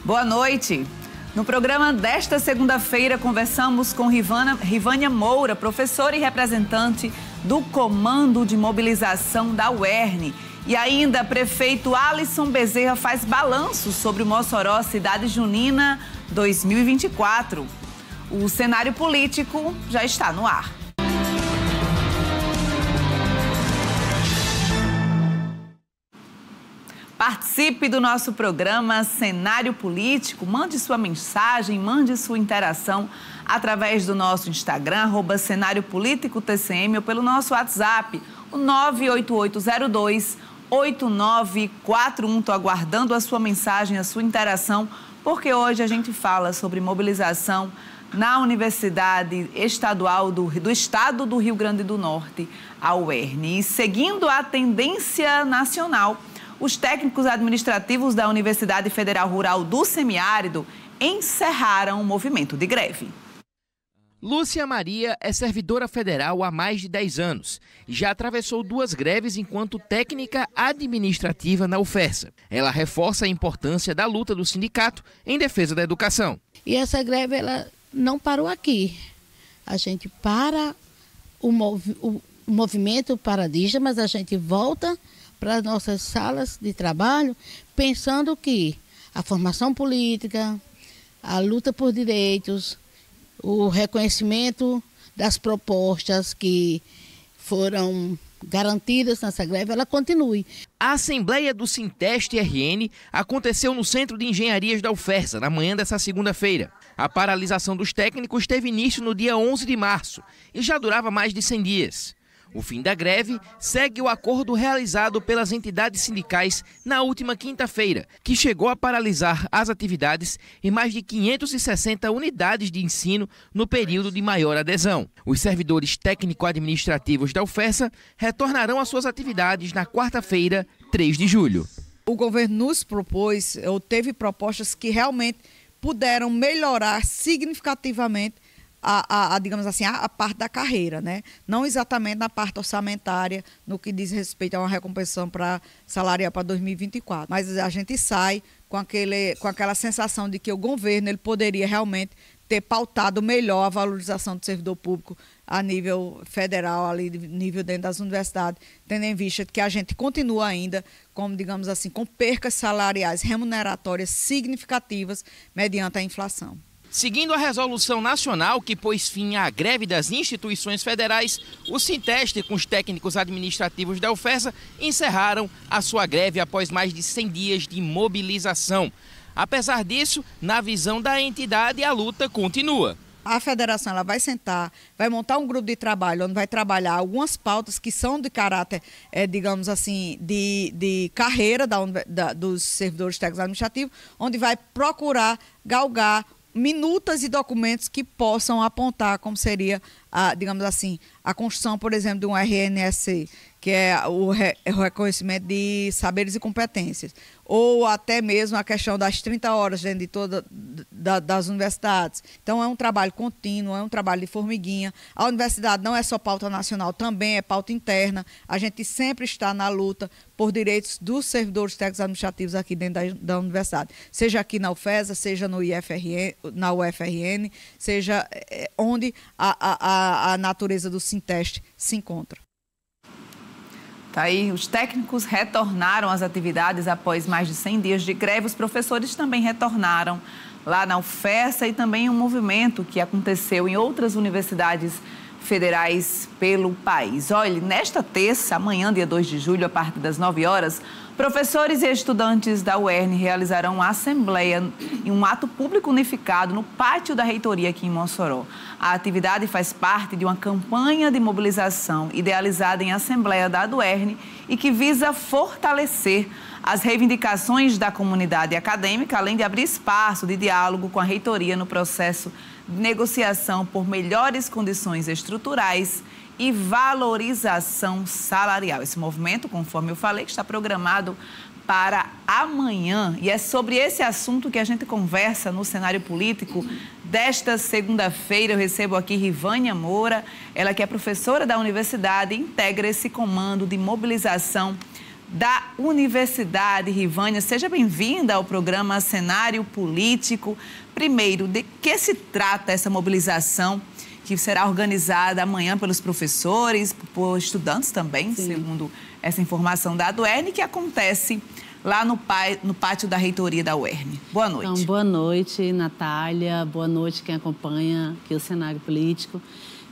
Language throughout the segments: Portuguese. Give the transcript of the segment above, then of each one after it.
Boa noite. No programa desta segunda-feira, conversamos com Rivânia Moura, professora e representante do Comando de Mobilização da UERN. E ainda, prefeito Alisson Bezerra faz balanço sobre o Mossoró Cidade Junina 2024. O cenário político já está no ar. Participe do nosso programa Cenário Político, mande sua mensagem, mande sua interação através do nosso Instagram, @Cenário Político TCM, ou pelo nosso WhatsApp, o 98802-8941. Estou aguardando a sua mensagem, a sua interação, porque hoje a gente fala sobre mobilização na Universidade Estadual do Estado do Rio Grande do Norte, a UERN. E seguindo a tendência nacional, os técnicos administrativos da Universidade Federal Rural do Semiárido encerraram o movimento de greve. Lúcia Maria é servidora federal há mais de 10 anos e já atravessou 2 greves enquanto técnica administrativa na UFESA. Ela reforça a importância da luta do sindicato em defesa da educação. E essa greve ela não parou aqui. A gente para o movimento paradista, mas a gente volta para as nossas salas de trabalho, pensando que a formação política, a luta por direitos, o reconhecimento das propostas que foram garantidas nessa greve, ela continue. A Assembleia do Sinteste-RN aconteceu no Centro de Engenharias da UFESA, na manhã dessa segunda-feira. A paralisação dos técnicos teve início no dia 11 de março e já durava mais de 100 dias. O fim da greve segue o acordo realizado pelas entidades sindicais na última quinta-feira, que chegou a paralisar as atividades em mais de 560 unidades de ensino no período de maior adesão. Os servidores técnico-administrativos da UFESA retornarão às suas atividades na quarta-feira, 3 de julho. O governo nos propôs, ou teve propostas que realmente puderam melhorar significativamente digamos assim, a parte da carreira, né? Não exatamente na parte orçamentária, no que diz respeito a uma recompensação salarial para 2024. Mas a gente sai com aquela sensação de que o governo ele poderia realmente ter pautado melhor a valorização do servidor público a nível federal, ali, nível dentro das universidades, tendo em vista que a gente continua ainda, como digamos assim, com percas salariais remuneratórias significativas mediante a inflação. Seguindo a resolução nacional que pôs fim à greve das instituições federais, o Sinteste, com os técnicos administrativos da UFESA, encerraram a sua greve após mais de 100 dias de mobilização. Apesar disso, na visão da entidade, a luta continua. A federação ela vai sentar, vai montar um grupo de trabalho onde vai trabalhar algumas pautas que são de caráter, digamos assim, de carreira dos servidores técnicos administrativos, onde vai procurar galgar minutas e documentos que possam apontar como seria, digamos assim, a construção, por exemplo, de um RNSC, que é o reconhecimento de saberes e competências, ou até mesmo a questão das 30 horas dentro de das universidades. Então é um trabalho contínuo, é um trabalho de formiguinha. A universidade não é só pauta nacional, também é pauta interna. A gente sempre está na luta por direitos dos servidores técnicos administrativos aqui dentro da universidade, seja aqui na UFESA, seja no na UFRN, seja onde a natureza do Sinteste se encontra. Tá aí, os técnicos retornaram às atividades após mais de 100 dias de greve. Os professores também retornaram lá na UFESA e também um movimento que aconteceu em outras universidades federais pelo país. Olha, nesta terça, amanhã, dia 2 de julho, a partir das 9 horas, professores e estudantes da UERN realizarão uma assembleia em um ato público unificado no pátio da reitoria aqui em Mossoró. A atividade faz parte de uma campanha de mobilização idealizada em assembleia da UERN e que visa fortalecer as reivindicações da comunidade acadêmica, além de abrir espaço de diálogo com a reitoria no processo de negociação por melhores condições estruturais e valorização salarial. Esse movimento, conforme eu falei, está programado para amanhã. E é sobre esse assunto que a gente conversa no cenário político. Desta segunda-feira, eu recebo aqui Rivânia Moura, ela que é professora da universidade e integra esse comando de mobilização da Universidade. Rivânia, seja bem-vinda ao programa Cenário Político. Primeiro, de que se trata essa mobilização que será organizada amanhã pelos professores, por estudantes também, sim, segundo essa informação da UERN, que acontece lá no pátio da reitoria da UERN. Boa noite. Então, boa noite, Natália. Boa noite quem acompanha aqui o cenário político.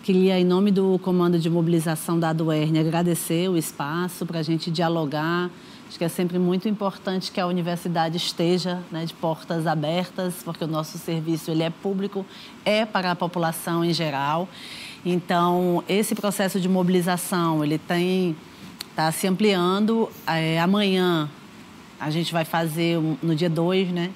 Queria, em nome do Comando de Mobilização da UERN, agradecer o espaço para a gente dialogar. Acho que é sempre muito importante que a universidade esteja, né, de portas abertas, porque o nosso serviço ele é público, é para a população em geral. Então, esse processo de mobilização ele está se ampliando. Amanhã a gente vai fazer, no dia 2, né,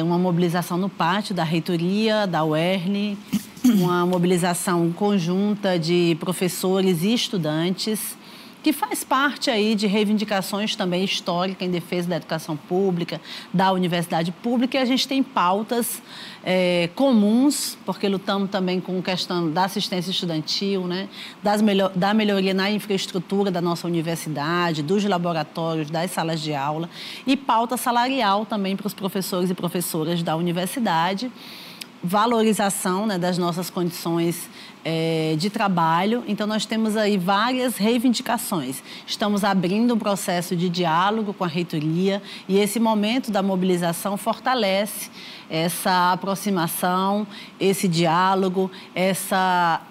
uma mobilização no pátio da reitoria da UERN, uma mobilização conjunta de professores e estudantes, que faz parte aí de reivindicações também históricas em defesa da educação pública, da universidade pública, e a gente tem pautas comuns, porque lutamos também com a questão da assistência estudantil, né? Da melhoria na infraestrutura da nossa universidade, dos laboratórios, das salas de aula, e pauta salarial também para os professores e professoras da universidade, valorização, né, das nossas condições de trabalho. Então, nós temos aí várias reivindicações. Estamos abrindo um processo de diálogo com a reitoria e esse momento da mobilização fortalece essa aproximação, esse diálogo, esse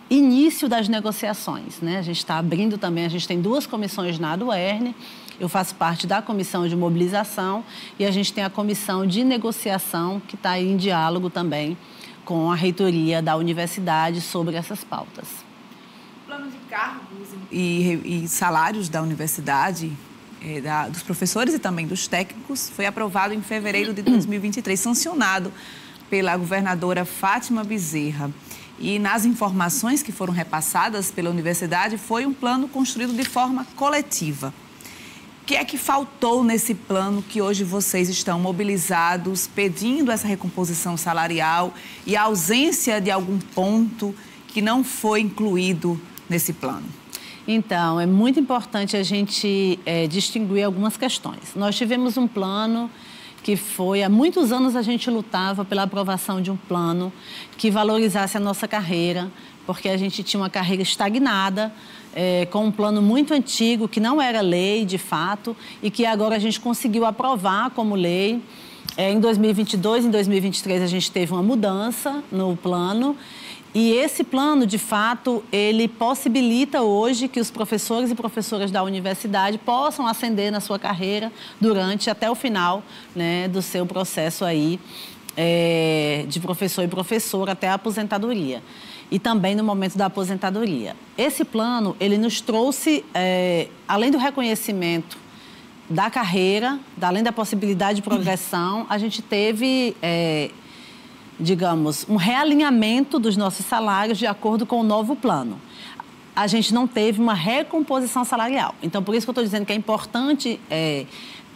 início das negociações, né? A gente está abrindo também, a gente tem 2 comissões na UERN. Eu faço parte da comissão de mobilização e a gente tem a comissão de negociação que está em diálogo também com a reitoria da universidade sobre essas pautas. O plano de cargos e salários da universidade, dos professores e também dos técnicos, foi aprovado em fevereiro de 2023, sancionado pela governadora Fátima Bezerra. E nas informações que foram repassadas pela universidade, foi um plano construído de forma coletiva. O que é que faltou nesse plano que hoje vocês estão mobilizados, pedindo essa recomposição salarial e a ausência de algum ponto que não foi incluído nesse plano? Então, é muito importante a gente distinguir algumas questões. Nós tivemos um plano que foi, há muitos anos a gente lutava pela aprovação de um plano que valorizasse a nossa carreira, porque a gente tinha uma carreira estagnada, com um plano muito antigo, que não era lei, de fato, e que agora a gente conseguiu aprovar como lei. Em 2022, em 2023, a gente teve uma mudança no plano, e esse plano, de fato, ele possibilita hoje que os professores e professoras da universidade possam ascender na sua carreira até o final, né, do seu processo aí, de professor e professora até a aposentadoria. E também no momento da aposentadoria. Esse plano, ele nos trouxe, além do reconhecimento da carreira, além da possibilidade de progressão, a gente teve, digamos, um realinhamento dos nossos salários de acordo com o novo plano. A gente não teve uma recomposição salarial. Então, por isso que eu estou dizendo que é importante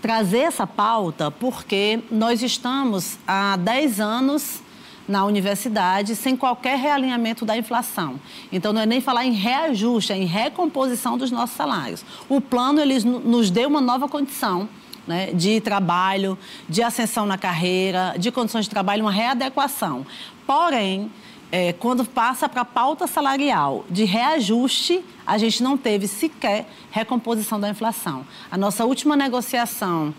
trazer essa pauta, porque nós estamos há 10 anos na universidade sem qualquer realinhamento da inflação. Então, não é nem falar em reajuste, é em recomposição dos nossos salários. O plano, ele nos deu uma nova condição, né, de trabalho, de ascensão na carreira, de condições de trabalho, uma readequação. Porém, quando passa para a pauta salarial de reajuste, a gente não teve sequer recomposição da inflação. A nossa última negociação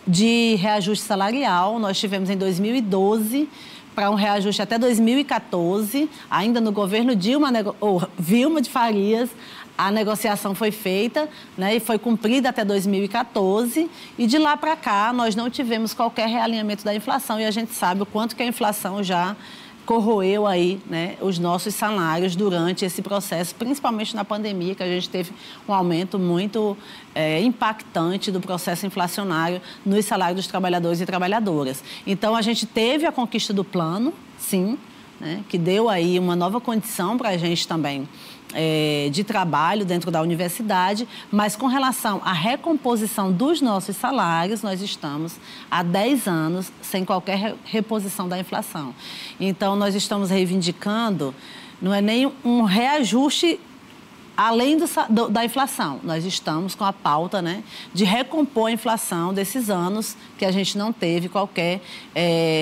de reajuste salarial, nós tivemos em 2012, para um reajuste até 2014, ainda no governo Vilma de Farias, a negociação foi feita, né, e foi cumprida até 2014, e de lá para cá nós não tivemos qualquer realinhamento da inflação, e a gente sabe o quanto que a inflação já corroeu aí, né, os nossos salários durante esse processo, principalmente na pandemia, que a gente teve um aumento muito impactante do processo inflacionário nos salários dos trabalhadores e trabalhadoras. Então, a gente teve a conquista do plano, sim, né, que deu aí uma nova condição para a gente também de trabalho dentro da universidade, mas com relação à recomposição dos nossos salários, nós estamos há 10 anos sem qualquer reposição da inflação. Então, nós estamos reivindicando, não é nem um reajuste além da inflação, nós estamos com a pauta, né, de recompor a inflação desses anos que a gente não teve qualquer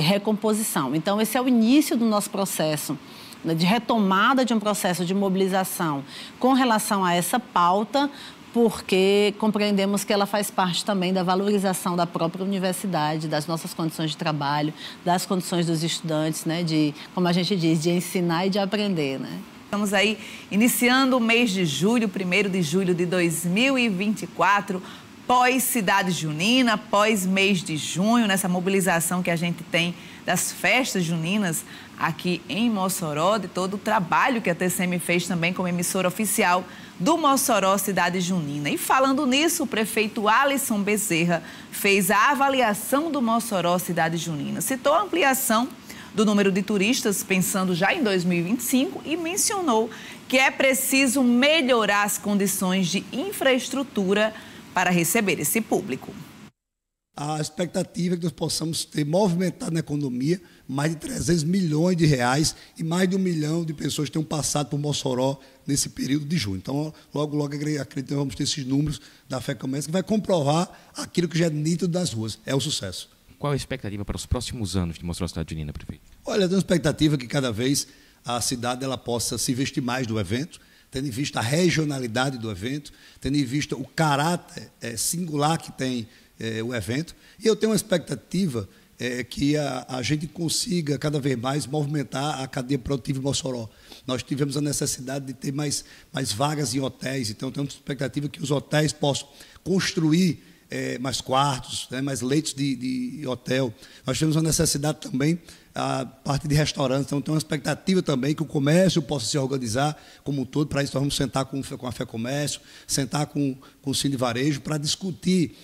recomposição. Então, esse é o início do nosso processo, né, de retomada de um processo de mobilização com relação a essa pauta, porque compreendemos que ela faz parte também da valorização da própria universidade, das nossas condições de trabalho, das condições dos estudantes, né, de, como a gente diz, de ensinar e de aprender, né? Estamos aí iniciando o mês de julho, 1º de julho de 2024, pós-cidade junina, pós-mês de junho, nessa mobilização que a gente tem das festas juninas aqui em Mossoró, de todo o trabalho que a TCM fez também como emissora oficial do Mossoró Cidade Junina. E falando nisso, o prefeito Alisson Bezerra fez a avaliação do Mossoró Cidade Junina. Citou a ampliação do número de turistas, pensando já em 2025, e mencionou que é preciso melhorar as condições de infraestrutura para receber esse público. A expectativa é que nós possamos ter movimentado na economia mais de 300 milhões de reais e mais de 1 milhão de pessoas que tenham passado por Mossoró nesse período de junho. Então, logo acredito que vamos ter esses números da FEComércio que vai comprovar aquilo que já é nítido das ruas, é o sucesso. Qual a expectativa para os próximos anos de Mossoró Cidade Junina, prefeito? Olha, eu tenho uma expectativa que cada vez a cidade ela possa se investir mais do evento, tendo em vista a regionalidade do evento, tendo em vista o caráter singular que tem o evento. E eu tenho uma expectativa que a gente consiga cada vez mais movimentar a cadeia produtiva em Mossoró. Nós tivemos a necessidade de ter mais vagas em hotéis, então temos expectativa que os hotéis possam construir mais quartos, né, mais leitos de hotel. Nós temos uma necessidade também a parte de restaurantes, então tem uma expectativa também que o comércio possa se organizar como um todo. Para isso nós vamos sentar com a FEComércio, sentar com o Cine Varejo para discutir,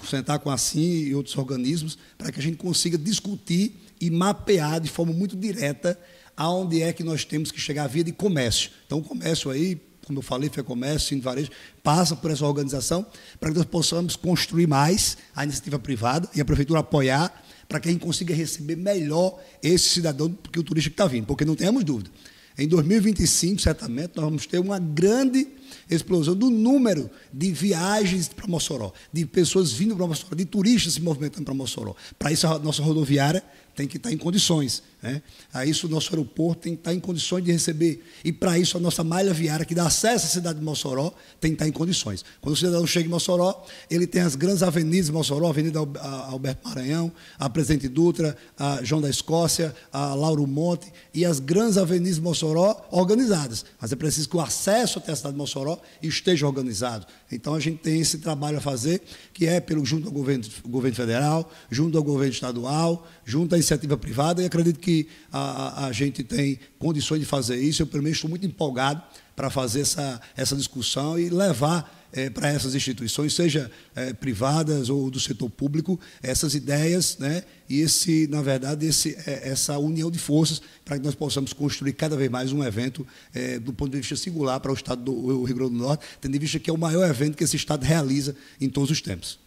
sentar com a CIN e outros organismos, para que a gente consiga discutir e mapear de forma muito direta aonde é que nós temos que chegar via de comércio. Então o comércio aí, como eu falei, FEComércio, Cine Varejo, passa por essa organização para que nós possamos construir mais a iniciativa privada e a prefeitura apoiar para que a gente consiga receber melhor esse cidadão que o turista que está vindo, porque não temos dúvida. Em 2025, certamente, nós vamos ter uma grande explosão do número de viagens para Mossoró, de pessoas vindo para Mossoró, de turistas se movimentando para Mossoró. Para isso, a nossa rodoviária tem que estar em condições, né? A isso, o nosso aeroporto tem que estar em condições de receber. E, para isso, a nossa malha viária, que dá acesso à cidade de Mossoró, tem que estar em condições. Quando o cidadão chega em Mossoró, ele tem as grandes avenidas de Mossoró, a Avenida Alberto Maranhão, a Presidente Dutra, a João da Escócia, a Lauro Monte, e as grandes avenidas de Mossoró organizadas. Mas é preciso que o acesso até a cidade de Mossoró esteja organizado. Então, a gente tem esse trabalho a fazer, que é junto ao governo federal, junto ao governo estadual, junto à iniciativa privada, e acredito que a gente tem condições de fazer isso. Eu, pelo menos, estou muito empolgado para fazer essa discussão e levar para essas instituições, seja privadas ou do setor público, essas ideias, né? E, na verdade, essa união de forças para que nós possamos construir cada vez mais um evento do ponto de vista singular para o estado do Rio Grande do Norte, tendo em vista que é o maior evento que esse estado realiza em todos os tempos.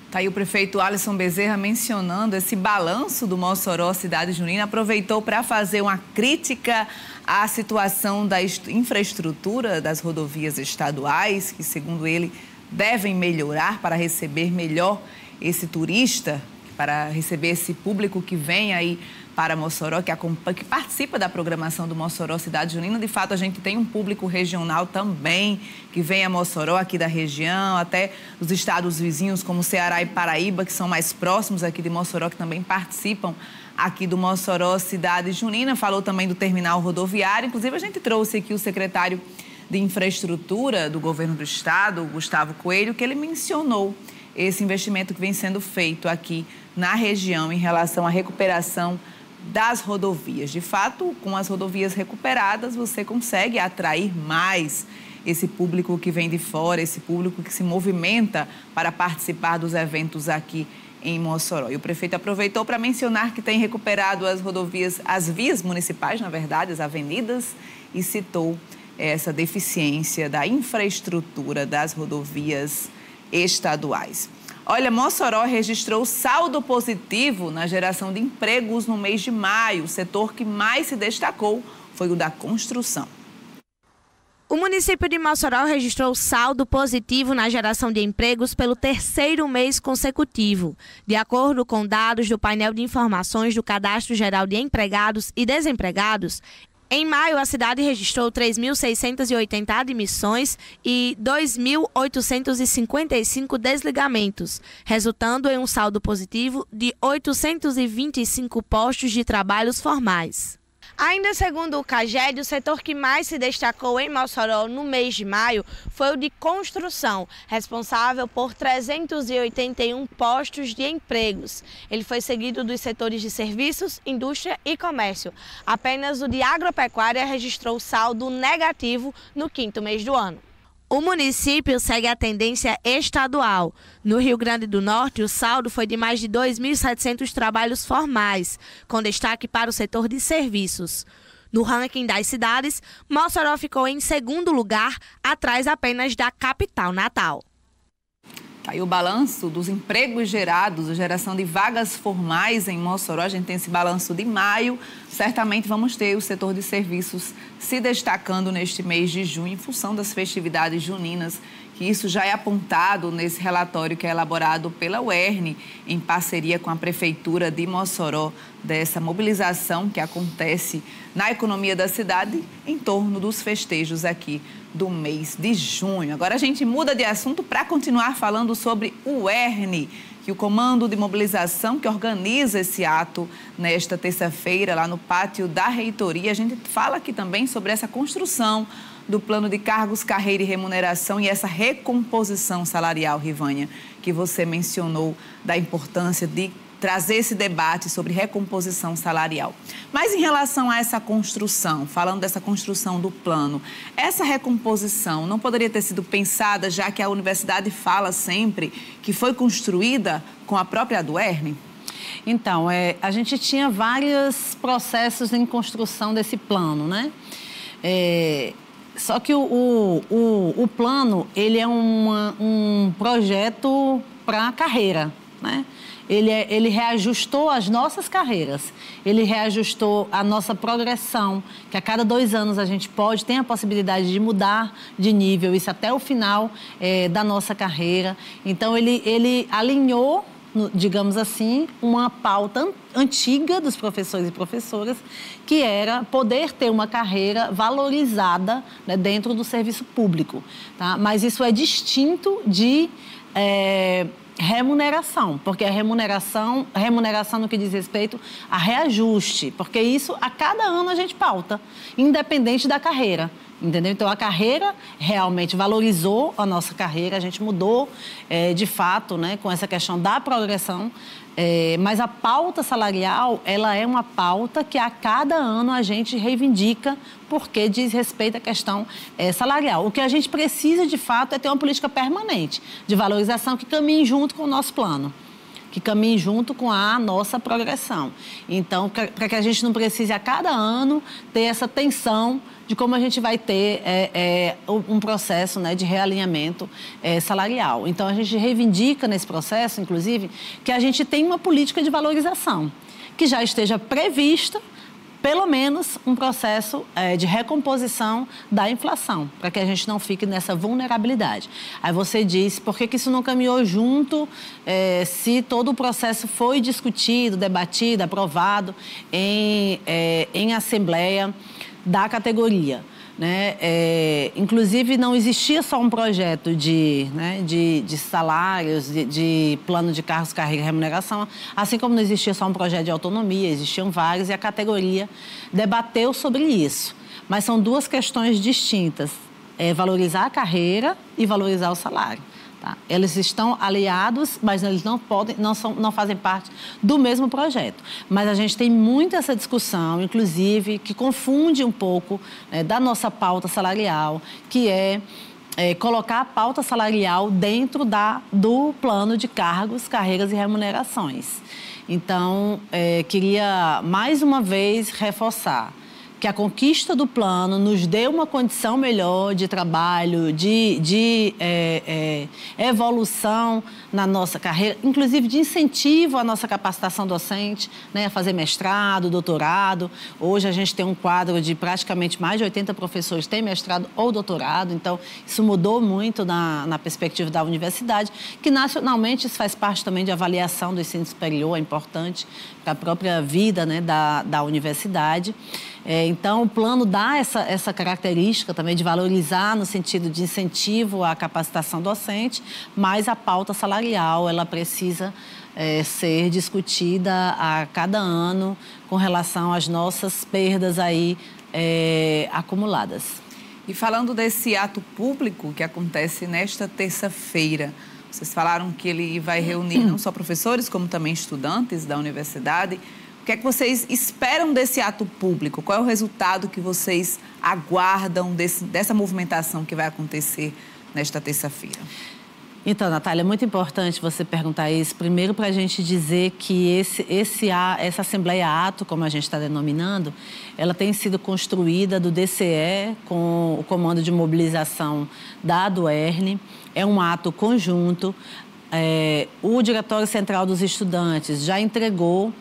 Está aí o prefeito Alisson Bezerra mencionando esse balanço do Mossoró Cidade Junina. Aproveitou para fazer uma crítica à situação da infraestrutura das rodovias estaduais, que, segundo ele, devem melhorar para receber melhor esse turista, para receber esse público que vem aí para Mossoró, que participa da programação do Mossoró Cidade Junina. De fato, a gente tem um público regional também, que vem a Mossoró, aqui da região, até os estados vizinhos, como Ceará e Paraíba, que são mais próximos aqui de Mossoró, que também participam aqui do Mossoró Cidade Junina. Falou também do terminal rodoviário. Inclusive, a gente trouxe aqui o secretário de Infraestrutura do governo do estado, Gustavo Coelho, que ele mencionou esse investimento que vem sendo feito aqui na região em relação à recuperação das rodovias. De fato, com as rodovias recuperadas, você consegue atrair mais esse público que vem de fora, esse público que se movimenta para participar dos eventos aqui em Mossoró. E o prefeito aproveitou para mencionar que tem recuperado as rodovias, as vias municipais, na verdade, as avenidas, e citou essa deficiência da infraestrutura das rodovias estaduais. Olha, Mossoró registrou saldo positivo na geração de empregos no mês de maio. O setor que mais se destacou foi o da construção. O município de Mossoró registrou saldo positivo na geração de empregos pelo 3º mês consecutivo. De acordo com dados do painel de informações do Cadastro Geral de Empregados e Desempregados, em maio, a cidade registrou 3.680 admissões e 2.855 desligamentos, resultando em um saldo positivo de 825 postos de trabalhos formais. Ainda segundo o CAGED, o setor que mais se destacou em Mossoró no mês de maio foi o de construção, responsável por 381 postos de empregos. Ele foi seguido dos setores de serviços, indústria e comércio. Apenas o de agropecuária registrou saldo negativo no 5º mês do ano. O município segue a tendência estadual. No Rio Grande do Norte, o saldo foi de mais de 2.700 trabalhos formais, com destaque para o setor de serviços. No ranking das cidades, Mossoró ficou em 2º lugar, atrás apenas da capital natal. Aí o balanço dos empregos gerados, a geração de vagas formais em Mossoró, a gente tem esse balanço de maio. Certamente vamos ter o setor de serviços se destacando neste mês de junho, em função das festividades juninas, que isso já é apontado nesse relatório que é elaborado pela UERN, em parceria com a Prefeitura de Mossoró, dessa mobilização que acontece na economia da cidade em torno dos festejos aqui do mês de junho. Agora a gente muda de assunto para continuar falando sobre o UERN, que o Comando de Mobilização que organiza esse ato nesta terça-feira lá no pátio da reitoria. A gente fala aqui também sobre essa construção do plano de cargos, carreira e remuneração e essa recomposição salarial, Rivânia, que você mencionou da importância de trazer esse debate sobre recomposição salarial. Mas em relação a essa construção, falando dessa construção do plano, essa recomposição não poderia ter sido pensada, já que a universidade fala sempre que foi construída com a própria UERN? Então, a gente tinha vários processos em construção desse plano, né? Só que o plano, ele é um projeto para a carreira, né? Ele reajustou as nossas carreiras, ele reajustou a nossa progressão, que a cada 2 anos a gente tem a possibilidade de mudar de nível, isso até o final da nossa carreira. Então, ele alinhou, digamos assim, uma pauta antiga dos professores e professoras, que era poder ter uma carreira valorizada, né, dentro do serviço público, tá? Mas isso é distinto de remuneração, porque a remuneração no que diz respeito a reajuste, porque isso a cada ano a gente pauta, independente da carreira. Entendeu? Então, a carreira realmente valorizou a nossa carreira, a gente mudou, de fato, né, com essa questão da progressão, mas a pauta salarial, ela é uma pauta que a cada ano a gente reivindica porque diz respeito à questão salarial. O que a gente precisa, de fato, é ter uma política permanente de valorização que caminhe junto com o nosso plano, que caminhe junto com a nossa progressão. Então, para que a gente não precise a cada ano ter essa tensão de como a gente vai ter um processo, né, de realinhamento salarial. Então, a gente reivindica nesse processo, inclusive, que a gente tem uma política de valorização, que já esteja prevista, pelo menos, um processo de recomposição da inflação, para que a gente não fique nessa vulnerabilidade. Aí você diz, por que isso não caminhou junto, se todo o processo foi discutido, debatido, aprovado em assembleia da categoria, né? Inclusive, não existia só um projeto de salários, de plano de cargos, carreira e remuneração, assim como não existia só um projeto de autonomia, existiam vários, e a categoria debateu sobre isso. Mas são 2 questões distintas, valorizar a carreira e valorizar o salário. Tá? Eles estão aliados, mas eles não fazem parte do mesmo projeto. Mas a gente tem muito essa discussão, inclusive, que confunde um pouco da nossa pauta salarial, que colocar a pauta salarial dentro do plano de cargos, carreiras e remunerações. Então, queria mais uma vez reforçar que a conquista do plano nos dê uma condição melhor de trabalho, de evolução na nossa carreira, inclusive de incentivo à nossa capacitação docente, né, a fazer mestrado, doutorado. Hoje a gente tem um quadro de praticamente mais de 80 professores que têm mestrado ou doutorado, então isso mudou muito na perspectiva da universidade, que nacionalmente isso faz parte também de avaliação do ensino superior, é importante para a própria vida, né, da universidade. Então, o plano dá essa característica também de valorizar no sentido de incentivo à capacitação docente, mas a pauta salarial, ela precisa ser discutida a cada ano com relação às nossas perdas aí acumuladas. E falando desse ato público que acontece nesta terça-feira, vocês falaram que ele vai reunir não só professores, como também estudantes da universidade. O que é que vocês esperam desse ato público? Qual é o resultado que vocês aguardam dessa movimentação que vai acontecer nesta terça-feira? Então, Natália, é muito importante você perguntar isso. Primeiro, para a gente dizer que essa Assembleia Ato, como a gente está denominando, ela tem sido construída do DCE com o Comando de Mobilização da ADUERN. É um ato conjunto. O Diretório Central dos Estudantes já entregou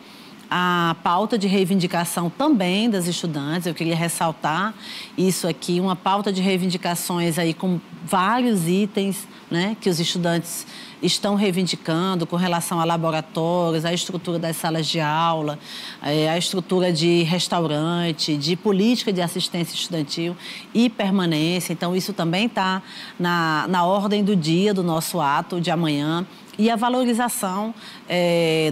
a pauta de reivindicação também das estudantes. Eu queria ressaltar isso aqui, uma pauta de reivindicações aí com vários itens, né, que os estudantes estão reivindicando com relação a laboratórios, a estrutura das salas de aula, a estrutura de restaurante, de política de assistência estudantil e permanência. Então, isso também está na ordem do dia do nosso ato de amanhã. E a valorização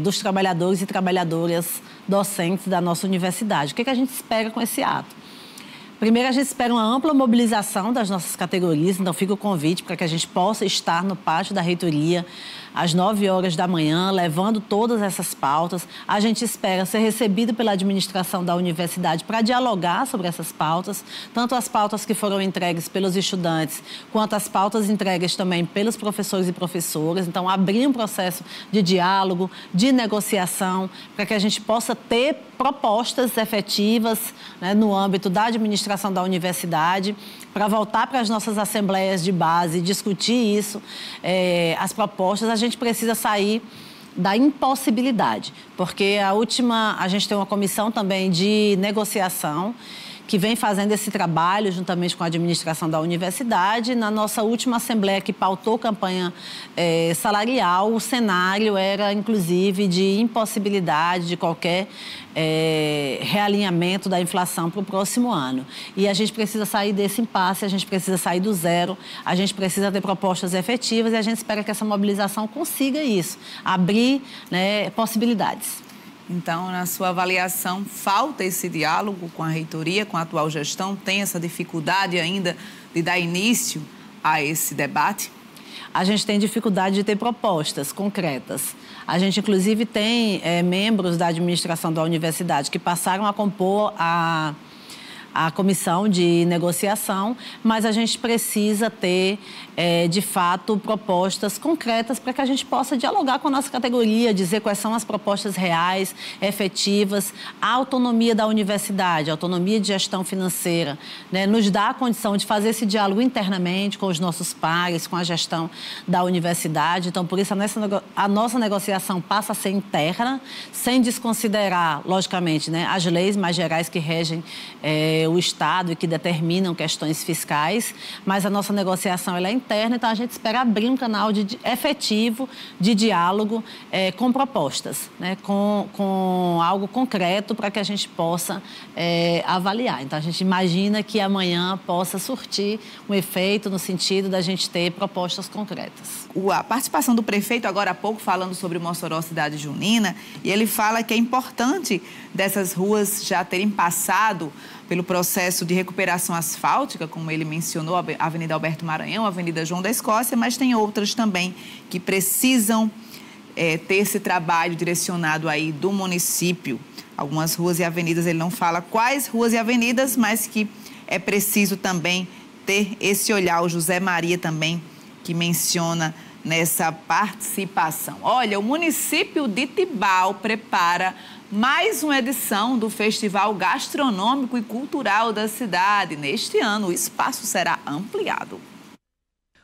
dos trabalhadores e trabalhadoras docentes da nossa universidade. O que a gente espera com esse ato? Primeiro, a gente espera uma ampla mobilização das nossas categorias, então fica o convite para que a gente possa estar no pátio da reitoria às 9 horas da manhã, levando todas essas pautas. A gente espera ser recebido pela administração da universidade para dialogar sobre essas pautas, tanto as pautas que foram entregues pelos estudantes, quanto as pautas entregues também pelos professores e professoras. Então, abrir um processo de diálogo, de negociação, para que a gente possa ter propostas efetivas, né, no âmbito da administração da universidade, para voltar para as nossas assembleias de base e discutir isso, as propostas. A gente precisa sair da impossibilidade, porque a gente tem uma comissão também de negociação que vem fazendo esse trabalho juntamente com a administração da universidade. Na nossa última assembleia que pautou campanha salarial, o cenário era, inclusive, de impossibilidade de qualquer realinhamento da inflação para o próximo ano. E a gente precisa sair desse impasse, a gente precisa sair do zero, a gente precisa ter propostas efetivas e a gente espera que essa mobilização consiga isso, abrir, né, possibilidades. Então, na sua avaliação, falta esse diálogo com a reitoria, com a atual gestão? Tem essa dificuldade ainda de dar início a esse debate? A gente tem dificuldade de ter propostas concretas. A gente, inclusive, tem membros da administração da universidade que passaram a compor a comissão de negociação, mas a gente precisa ter, de fato, propostas concretas para que a gente possa dialogar com a nossa categoria, dizer quais são as propostas reais, efetivas, a autonomia da universidade, a autonomia de gestão financeira, né, nos dá a condição de fazer esse diálogo internamente com os nossos pares, com a gestão da universidade. Então, por isso, a nossa negociação passa a ser interna, sem desconsiderar, logicamente, né, as leis mais gerais que regem o Estado e que determinam questões fiscais, mas a nossa negociação ela é interna, então a gente espera abrir um canal efetivo de diálogo com propostas, né, com algo concreto para que a gente possa avaliar. Então a gente imagina que amanhã possa surtir um efeito no sentido da gente ter propostas concretas. A participação do prefeito agora há pouco falando sobre Mossoró Cidade Junina, e ele fala que é importante dessas ruas já terem passado pelo processo de recuperação asfáltica, como ele mencionou, a Avenida Alberto Maranhão, a Avenida João da Escócia, mas tem outras também que precisam ter esse trabalho direcionado aí do município. Algumas ruas e avenidas, ele não fala quais ruas e avenidas, mas que é preciso também ter esse olhar. O José Maria também que menciona nessa participação. Olha, o município de Tibau prepara mais uma edição do Festival Gastronômico e Cultural da cidade. Neste ano, o espaço será ampliado.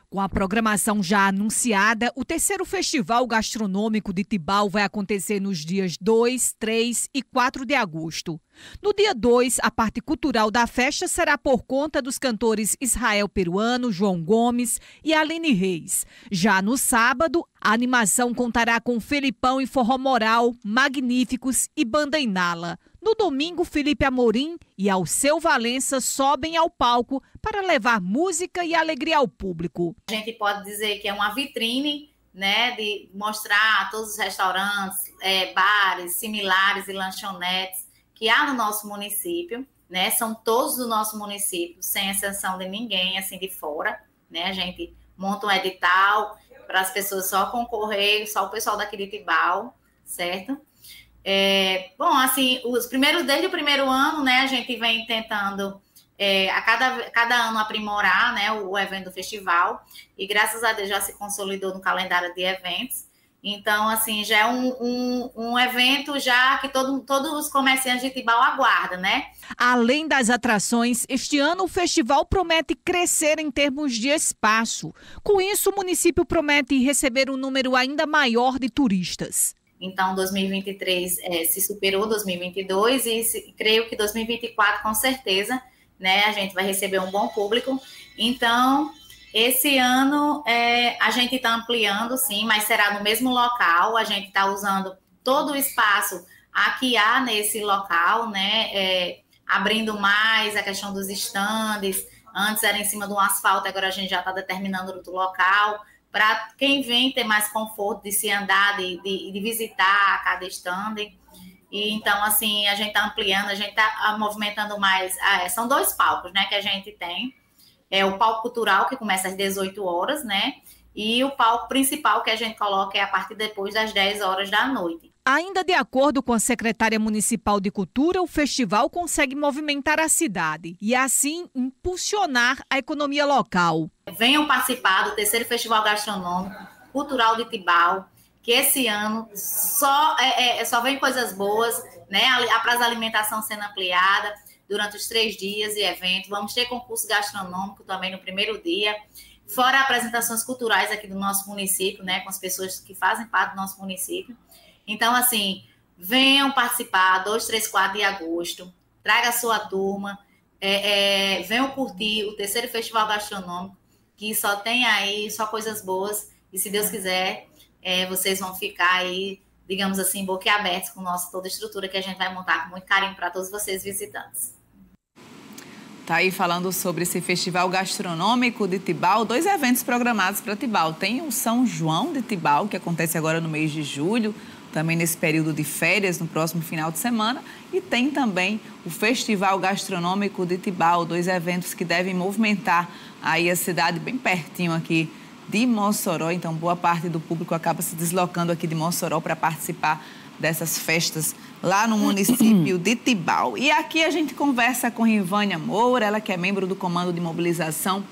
Com a programação já anunciada, o terceiro Festival Gastronômico de Tibau vai acontecer nos dias 2, 3 e 4 de agosto. No dia 2, a parte cultural da festa será por conta dos cantores Israel Peruano, João Gomes e Aline Reis. Já no sábado, a animação contará com Felipão e Forró Moral, Magníficos e Banda Inala. No domingo, Felipe Amorim e Alceu Valença sobem ao palco para levar música e alegria ao público. A gente pode dizer que é uma vitrine, né, de mostrar todos os restaurantes, bares similares e lanchonetes que há no nosso município, né? São todos do nosso município, sem exceção de ninguém assim de fora, né? A gente monta um edital para as pessoas só concorrer, só o pessoal daqui de Tibau, certo? Bom, assim, desde o primeiro ano, né, a gente vem tentando a cada ano aprimorar, né, o evento do festival, e graças a Deus já se consolidou no calendário de eventos. Então, assim, já é um evento já que todos os comerciantes de Tibau aguardam, né? Além das atrações, este ano o festival promete crescer em termos de espaço. Com isso, o município promete receber um número ainda maior de turistas. Então, 2023 se superou 2022 e creio que 2024, com certeza, né, a gente vai receber um bom público. Então, esse ano a gente está ampliando, sim, mas será no mesmo local. A gente está usando todo o espaço que há nesse local, né, abrindo mais a questão dos estandes. Antes era em cima de um asfalto, agora a gente já está determinando outro local, para quem vem ter mais conforto de se andar, de visitar cada estande. E então, assim, a gente está ampliando, a gente está movimentando mais. São 2 palcos, né, que a gente tem. O palco cultural, que começa às 18 horas, né? E o palco principal que a gente coloca a partir depois das 10 horas da noite. Ainda de acordo com a secretária municipal de Cultura, o festival consegue movimentar a cidade e, assim, impulsionar a economia local. Venham participar do terceiro Festival Gastronômico Cultural de Tibau, que esse ano só vem coisas boas, né? A praça de alimentação sendo ampliada durante os 3 dias de evento. Vamos ter concurso gastronômico também no primeiro dia, fora apresentações culturais aqui do nosso município, né? Com as pessoas que fazem parte do nosso município. Então, assim, venham participar, 2, 3, 4 de agosto, traga a sua turma, venham curtir o terceiro Festival Gastronômico, que só tem aí só coisas boas, e se Deus quiser, vocês vão ficar aí, digamos assim, boquiabertos com toda a estrutura que a gente vai montar com muito carinho para todos vocês visitantes. Tá aí falando sobre esse Festival Gastronômico de Tibau, 2 eventos programados para Tibau. Tem o São João de Tibau, que acontece agora no mês de julho, também nesse período de férias, no próximo final de semana. E tem também o Festival Gastronômico de Tibau, 2 eventos que devem movimentar aí a cidade bem pertinho aqui de Mossoró. Então, boa parte do público acaba se deslocando aqui de Mossoró para participar dessas festas lá no município de Tibau. E aqui a gente conversa com Rivânia Moura, ela que é membro do Comando de Mobilização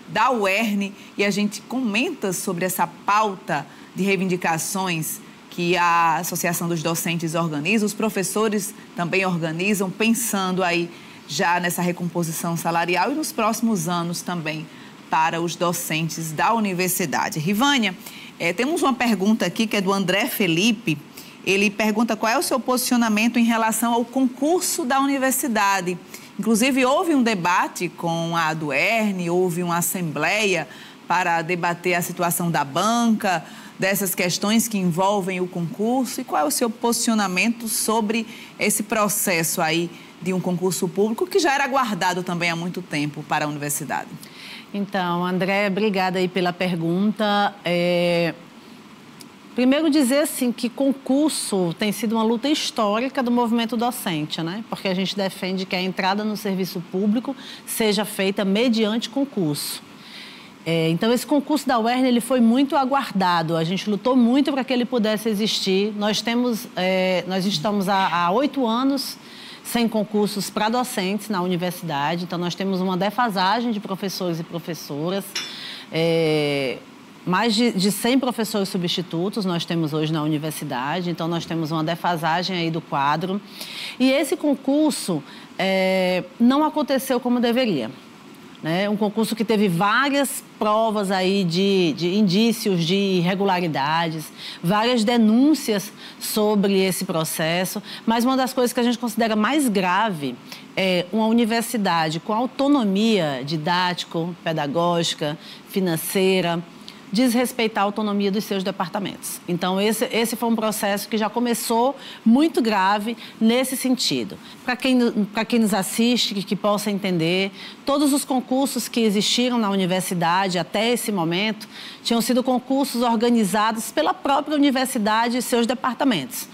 da UERN, e a gente comenta sobre essa pauta de reivindicações que a Associação dos Docentes organiza, os professores também organizam, pensando aí já nessa recomposição salarial e nos próximos anos também para os docentes da universidade. Rivânia, temos uma pergunta aqui que é do André Felipe. Ele pergunta qual é o seu posicionamento em relação ao concurso da universidade. Inclusive, houve um debate com a UERN, houve uma assembleia para debater a situação da banca, dessas questões que envolvem o concurso. E qual é o seu posicionamento sobre esse processo aí de um concurso público que já era aguardado também há muito tempo para a universidade? Então, André, obrigada aí pela pergunta. Primeiro dizer assim que concurso tem sido uma luta histórica do movimento docente, né? Porque a gente defende que a entrada no serviço público seja feita mediante concurso. Então, esse concurso da UERN, ele foi muito aguardado. A gente lutou muito para que ele pudesse existir. Nós estamos há 8 anos sem concursos para docentes na universidade. Então, nós temos uma defasagem de professores e professoras. mais de 100 professores substitutos nós temos hoje na universidade, então nós temos uma defasagem aí do quadro. E esse concurso não aconteceu como deveria. Um concurso que teve várias provas aí de indícios de irregularidades, várias denúncias sobre esse processo, mas uma das coisas que a gente considera mais grave é uma universidade com autonomia didático-pedagógica, financeira, desrespeitar a autonomia dos seus departamentos. Então, esse foi um processo que já começou muito grave nesse sentido. Para quem nos assiste, que possa entender, todos os concursos que existiram na universidade até esse momento tinham sido concursos organizados pela própria universidade e seus departamentos.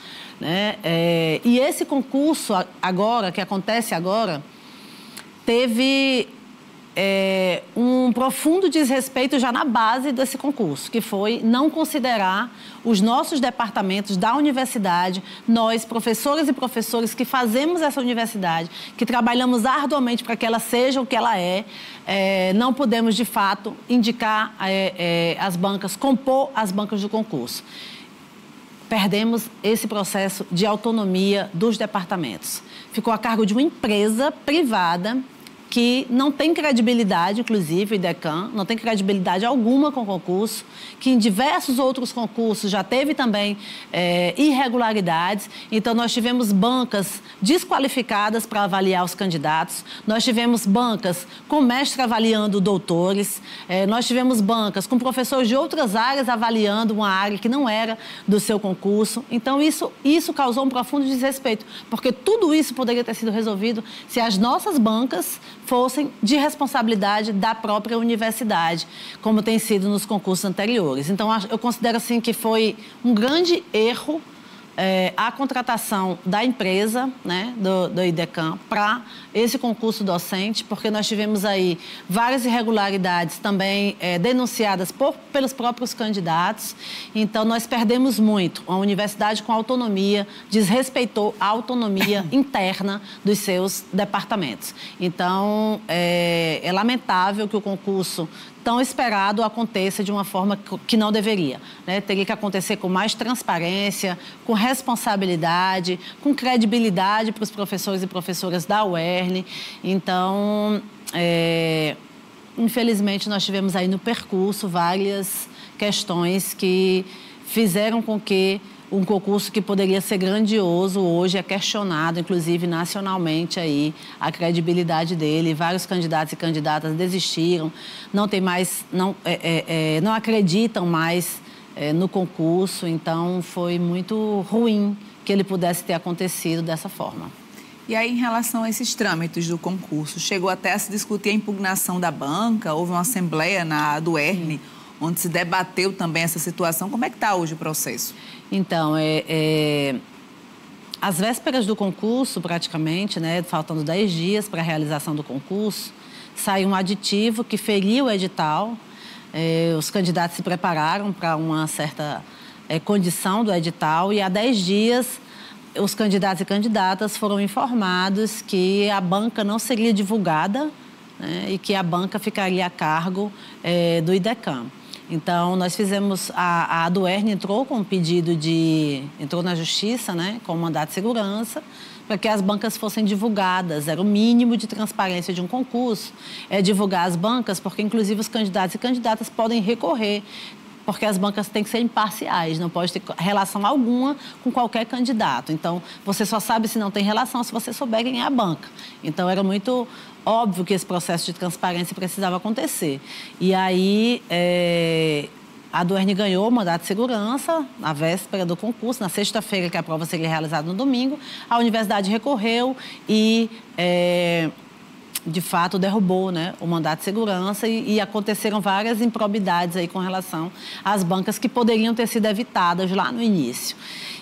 E esse concurso, agora, que acontece agora, teve um profundo desrespeito já na base desse concurso, que foi não considerar os nossos departamentos da universidade, nós, professoras e professores que fazemos essa universidade, que trabalhamos arduamente para que ela seja o que ela não podemos, de fato, indicar as bancas, compor as bancas do concurso. Perdemos esse processo de autonomia dos departamentos. Ficou a cargo de uma empresa privada que não tem credibilidade, inclusive, o IDECAM, não tem credibilidade alguma com o concurso, que em diversos outros concursos já teve também irregularidades. Então, nós tivemos bancas desqualificadas para avaliar os candidatos, nós tivemos bancas com mestre avaliando doutores, nós tivemos bancas com professores de outras áreas avaliando uma área que não era do seu concurso. Então, isso causou um profundo desrespeito, porque tudo isso poderia ter sido resolvido se as nossas bancas fossem de responsabilidade da própria universidade, como tem sido nos concursos anteriores. Então, eu considero assim que foi um grande erro a contratação da empresa, do IDECAM, para esse concurso docente, porque nós tivemos aí várias irregularidades também denunciadas pelos próprios candidatos. Então, nós perdemos muito. A universidade com autonomia desrespeitou a autonomia interna dos seus departamentos. Então, é lamentável que o concurso tão esperado aconteça de uma forma que não deveria. Teria que acontecer com mais transparência, com responsabilidade, com credibilidade para os professores e professoras da UERN. Então, infelizmente, nós tivemos aí no percurso várias questões que fizeram com que um concurso que poderia ser grandioso hoje é questionado, inclusive nacionalmente, aí, a credibilidade dele. Vários candidatos e candidatas desistiram, não acreditam mais no concurso. Então, foi muito ruim que ele pudesse ter acontecido dessa forma. E aí, em relação a esses trâmites do concurso, chegou até a se discutir a impugnação da banca, houve uma assembleia na do UERN, onde se debateu também essa situação. Como é que está hoje o processo? Então, às vésperas do concurso, praticamente, faltando 10 dias para a realização do concurso, saiu um aditivo que feriu o edital. Os candidatos se prepararam para uma certa condição do edital e há 10 dias os candidatos e candidatas foram informados que a banca não seria divulgada, e que a banca ficaria a cargo do IDECAM. Então, nós fizemos, a UERN entrou com um pedido entrou na justiça, com mandato de segurança, para que as bancas fossem divulgadas. Era o mínimo de transparência de um concurso, divulgar as bancas, porque inclusive os candidatos e candidatas podem recorrer, porque as bancas têm que ser imparciais, não pode ter relação alguma com qualquer candidato. Então, você só sabe se não tem relação se você souber quem é a banca. Então, era muito óbvio que esse processo de transparência precisava acontecer. E aí, a UERN ganhou o mandato de segurança na véspera do concurso, na sexta-feira, que a prova seria realizada no domingo. A universidade recorreu e, de fato, derrubou o mandato de segurança e aconteceram várias improbidades aí com relação às bancas que poderiam ter sido evitadas lá no início.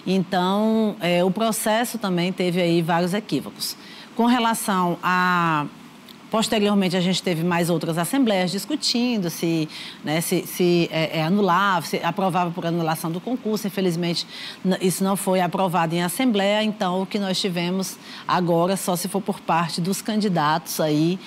Então, o processo também teve aí vários equívocos. Com relação Posteriormente, a gente teve mais outras assembleias discutindo se anulava, se aprovava por anulação do concurso. Infelizmente, isso não foi aprovado em assembleia, então o que nós tivemos agora, só se for por parte dos candidatos aí,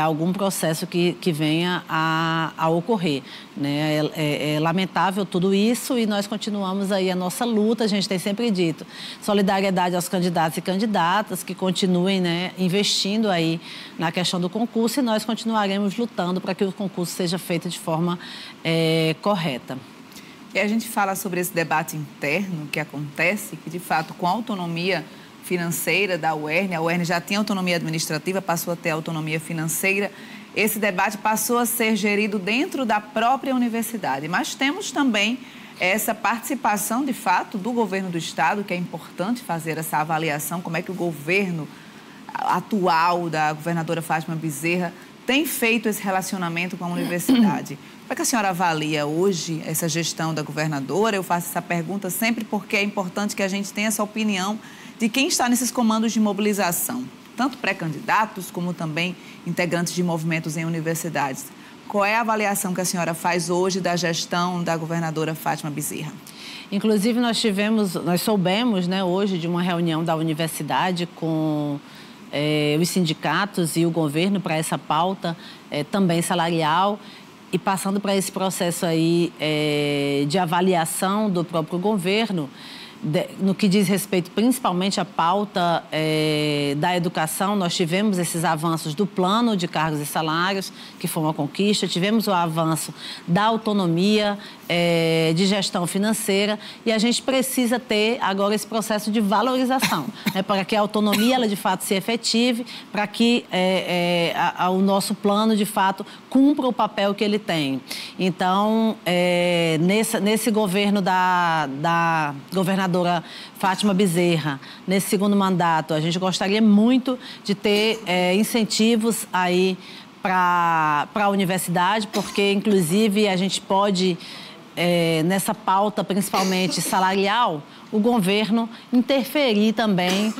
algum processo que venha a ocorrer, né? É lamentável tudo isso e nós continuamos aí a nossa luta. A gente tem sempre dito solidariedade aos candidatos e candidatas que continuem, né, investindo aí na questão do concurso, e nós continuaremos lutando para que o concurso seja feito de forma correta. E a gente fala sobre esse debate interno que acontece, que de fato com a autonomia financeira da UERN, a UERN já tinha autonomia administrativa, passou a ter autonomia financeira, esse debate passou a ser gerido dentro da própria universidade, mas temos também essa participação de fato do governo do estado, que é importante fazer essa avaliação, como é que o governo atual da governadora Fátima Bezerra tem feito esse relacionamento com a universidade. Como é que a senhora avalia hoje essa gestão da governadora? Eu faço essa pergunta sempre porque é importante que a gente tenha essa opinião de quem está nesses comandos de mobilização, tanto pré-candidatos como também integrantes de movimentos em universidades. Qual é a avaliação que a senhora faz hoje da gestão da governadora Fátima Bezerra? Inclusive, nós soubemos, né, hoje de uma reunião da universidade com os sindicatos e o governo para essa pauta também salarial, e passando para esse processo aí de avaliação do próprio governo, no que diz respeito principalmente à pauta da educação. Nós tivemos esses avanços do plano de cargos e salários, que foi uma conquista, tivemos o avanço da autonomia de gestão financeira, e a gente precisa ter agora esse processo de valorização, né, para que a autonomia ela de fato se efetive, para que o nosso plano de fato cumpra o papel que ele tem. Então, nesse governo da governadora Fátima Bezerra, nesse segundo mandato, a gente gostaria muito de ter incentivos aí para a universidade, porque, inclusive, a gente pode, nessa pauta, principalmente salarial, o governo interferir também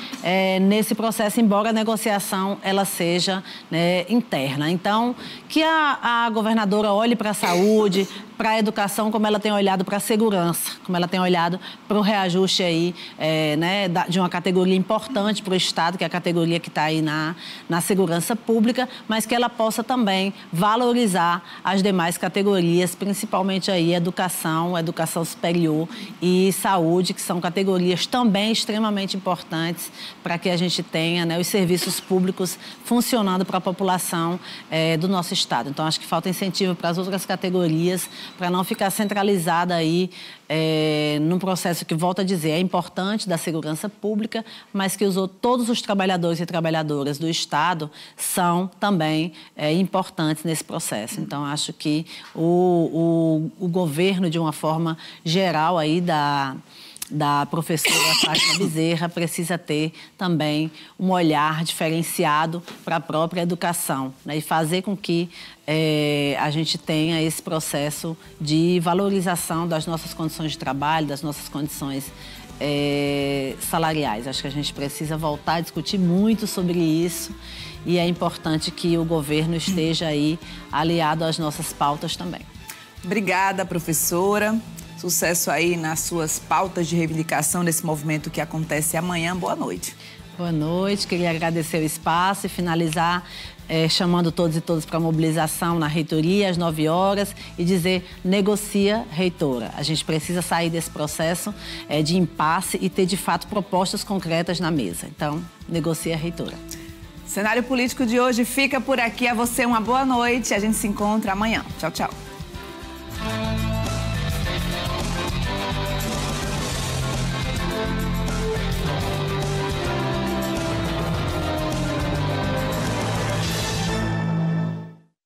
nesse processo, embora a negociação ela seja, né, interna. Então, que a governadora olhe para a saúde, para a educação, como ela tem olhado para a segurança, como ela tem olhado para o reajuste aí, né, de uma categoria importante para o Estado, que é a categoria que está aí na segurança pública, mas que ela possa também valorizar as demais categorias, principalmente aí educação superior e saúde, que são categorias também extremamente importantes para que a gente tenha, né, os serviços públicos funcionando para a população do nosso Estado. Então, acho que falta incentivo para as outras categorias, para não ficar centralizada aí num processo que, volto a dizer, é importante da segurança pública, mas que todos os trabalhadores e trabalhadoras do Estado são também importantes nesse processo. Então, acho que o governo, de uma forma geral aí da professora Fátima Bezerra, precisa ter também um olhar diferenciado para a própria educação, né, e fazer com que a gente tenha esse processo de valorização das nossas condições de trabalho, das nossas condições salariais. Acho que a gente precisa voltar a discutir muito sobre isso, e é importante que o governo esteja aí aliado às nossas pautas também. Obrigada, professora. Sucesso aí nas suas pautas de reivindicação nesse movimento que acontece amanhã. Boa noite. Boa noite. Queria agradecer o espaço e finalizar chamando todos e todas para a mobilização na reitoria às 9 horas e dizer: negocia, reitora. A gente precisa sair desse processo de impasse e ter, de fato, propostas concretas na mesa. Então, negocia, reitora. O cenário político de hoje fica por aqui. A você uma boa noite. A gente se encontra amanhã. Tchau, tchau.